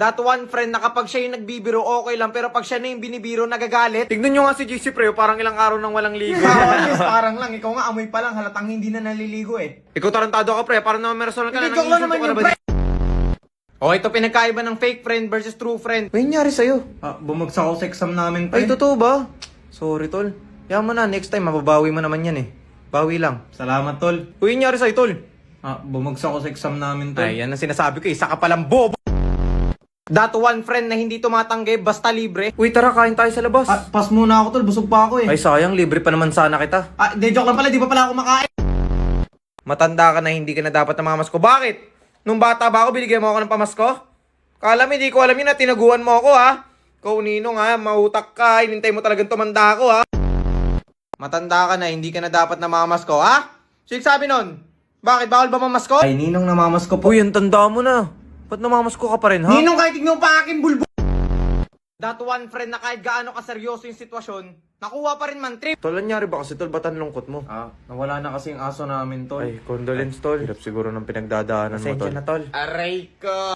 That one friend na kapag siya yung nagbibiro, okay lang. Pero pag siya na yung binibiro, nagagalit. Tignan nyo nga si JC Preo, parang ilang araw nang walang ligo. Yes, parang lang. Ikaw nga, amoy pa lang. Halatang hindi na naliligo eh. Ikaw tarantado ka, pre. Parang naman meron ka na. Hindi, joke lang naman nanginsulto ka yung na ba? O, ito pinagkaiba ng fake friend versus true friend. May nangyari sa'yo? Bumagsak ako sa exam namin, Ay, totoo ba? Sorry, tol. Yaman mo na, next time, mababawi mo naman yan eh. Bawi lang. Salamat, tol. Uy, nangyari sa'yo, tol? Bumagsak ako sa exam namin, tol. Ay, yan ang sinasabi ko, isa ka palang bobo. That one friend na hindi tumatanggi, basta libre. Uy, tara, kain tayo sa labas. Pas muna ako, tol. Busog pa ako eh. Ay, sayang, libre pa naman sana kita. Hindi, joke lang pala. Di pa pala ako makain. Matanda ka na, hindi ka na dapat namamasko. Bakit? Nung bata ba ako, binigyan mo ako ng pamasko? Kala mo, hindi ko alam yun na tinaguan mo ako, ha? Ikaw, Ninong, ha? Mahutak ka. Hinintay mo talagang tumanda ako, ha? Matanda ka na, hindi ka na dapat namamasko, ha? Sino sabi nun? Bakit? Bawal ba mamasko? Ay, Ninong, namamas ko po. Uy, ang tanda mo na. Ba't namamasko ka pa rin, ha? Ninong, kahit tignan mo pa aking bulbo. That one friend na kahit gaano kaseryoso yung sitwasyon, nakuha pa rin man trip. Tol, nangyari ba kasi, tol? Ba't ang lungkot mo? Nawala na kasi yung aso namin, tol. Ay, condolence, tol. Hirap siguro ng pinagdadaanan mo, tol. Aray ko.